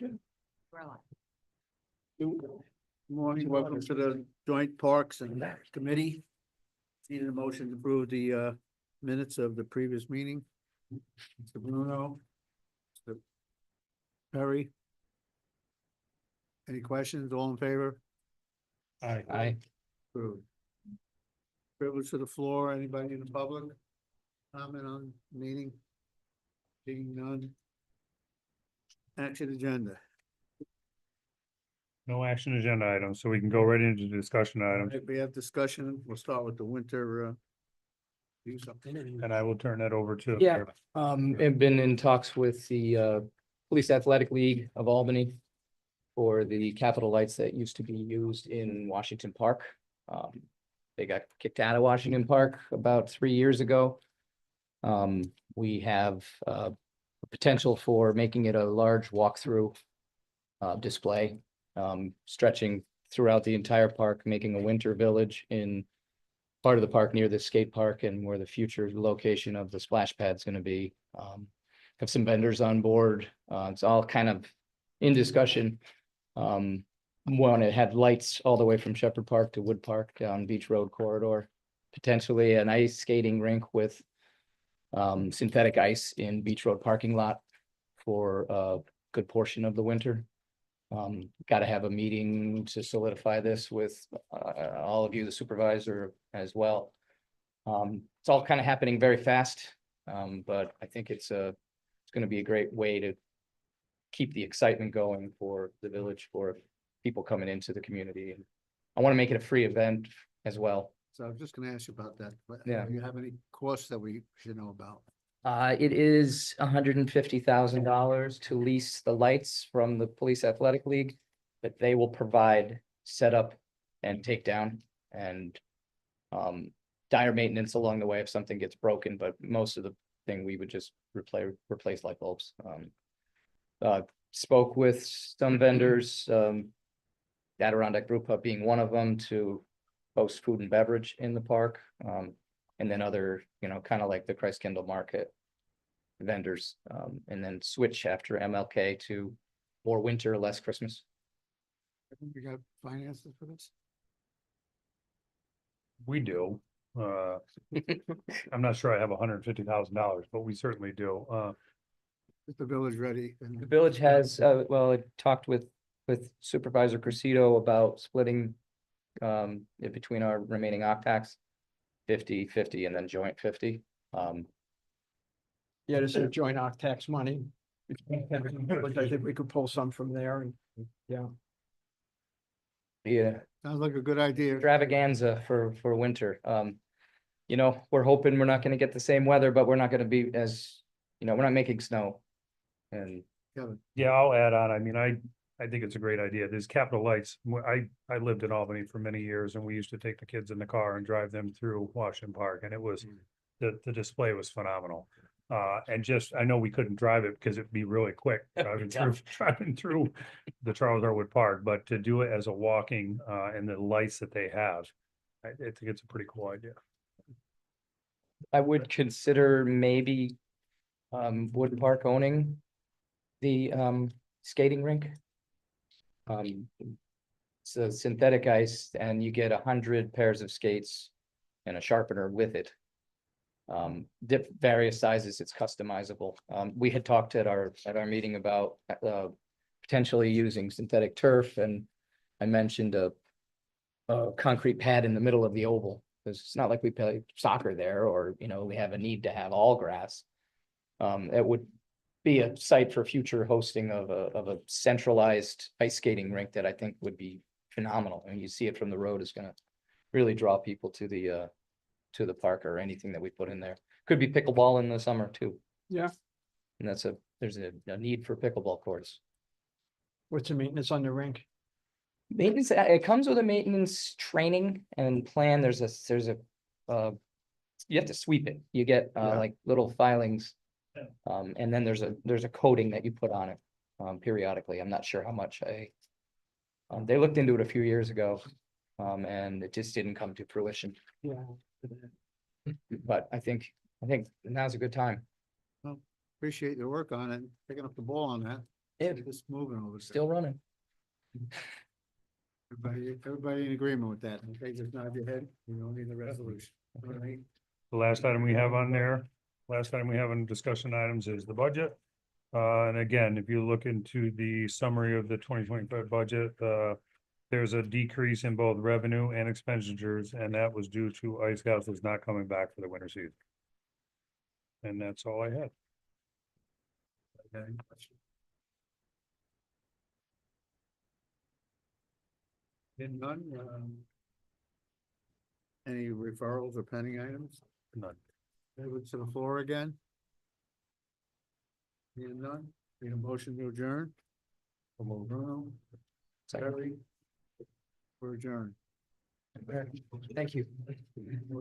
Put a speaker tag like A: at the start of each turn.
A: do.
B: Good morning, welcome to the Joint Parks and Committee. Need a motion to approve the minutes of the previous meeting. Mr. Bruno. Mr. Perry. Any questions? All in favor?
A: Aye.
B: Approved. Privilege to the floor. Anybody in the public? Comment on the meeting? Seeing none. Action agenda.
C: No action agenda items, so we can go right into discussion items,
B: If we have discussion, we'll start with the winter. Do something.
C: and I will turn that over to.
A: Yeah. I've been in talks with the Police Athletic League of Albany for the Capitol lights that used to be used in Washington Park. They got kicked out of Washington Park about 3 years ago. We have potential for making it a large walkthrough display, stretching throughout the entire park, making a winter village in part of the park near the skate park and where the future location of the splash pad is going to be. Have some vendors on board. It's all kind of in discussion. Want to have lights all the way from Shepherd Park to Wood Park down Beach Road corridor. Potentially an ice skating rink with synthetic ice in Beach Road parking lot for a good portion of the winter. Got to have a meeting to solidify this with all of you, the supervisor as well. It's all kind of happening very fast, but I think it's going to be a great way to keep the excitement going for the village, for people coming into the community. And I want to make it a free event as well.
B: So I was just gonna ask you about that, but
A: Yeah.
B: do you have any costs that we should know about?
A: It is $150,000 to lease the lights from the Police Athletic League, but they will provide setup and takedown and dire maintenance along the way if something gets broken, but most of the thing we would just replace light bulbs. Spoke with some vendors, Adirondack Brew Pub being one of them, to host food and beverage in the park. And then other, kind of like the Christ Kindle Market vendors, and then switch after MLK to more winter, less Christmas.
B: You got finances for this?
C: We do. I'm not sure I have $150,000, but we certainly do.
B: Is the village ready?
A: The village has, well, I talked with Supervisor Cressito about splitting it between our remaining octacs, 50-50 and then joint 50.
D: Yeah, this is joint octax money. But I think we could pull some from there and, yeah.
A: Yeah,
B: Sounds like a good idea.
A: extravaganza for winter. We're hoping we're not gonna get the same weather, but we're not gonna be as, we're not making snow. And
B: Kevin,
C: Yeah, I'll add on. I mean, I think it's a great idea. There's Capitol Lights. I lived in Albany for many years, and we used to take the kids in the car and drive them through Washington Park, and it was, the display was phenomenal. And just, I know we couldn't drive it because it'd be really quick driving through the Charles Arwood Park, but to do it as a walking, and the lights that they have, I think it's a pretty cool idea.
A: I would consider maybe Wood Park owning the skating rink. It's a synthetic ice and you get 100 pairs of skates and a sharpener with it. Various sizes, it's customizable. We had talked at our meeting about potentially using synthetic turf, and I mentioned a concrete pad in the middle of the oval. Because it's not like we play soccer there, or we have a need to have all grass. It would be a site for future hosting of a centralized ice skating rink that I think would be phenomenal. And you see it from the road is gonna really draw people to the park, or anything that we put in there. Could be pickleball in the summer too.
D: Yeah.
A: And there's a need for pickleball courts.
D: What's the maintenance on the rink?
A: Maintenance, it comes with a maintenance training and plan. There's a you have to sweep it. You get like little filings. And then there's a coating that you put on it periodically. I'm not sure how much they looked into it a few years ago, and it just didn't come to fruition.
D: Yeah.
A: But I think now's a good time.
B: appreciate your work on it, picking up the ball on that.
A: Yeah.
B: Just moving over. there.
A: Still running.
B: Everybody in agreement with that, okay, just nod your head, you don't need the resolution, all right?
C: The last item we have on there, last item we have on discussion items is the budget. And again, if you look into the summary of the 2025 budget, there's a decrease in both revenue and expenditures, and that was due to ice houses not coming back for the winter season. And that's all I had.
B: Okay. Been none, any referrals or pending items?
C: None.
B: Over to the floor again? Being none, need a motion to adjourn? Bruno,
A: Second.
B: Terry? We're adjourned.
A: Thank you.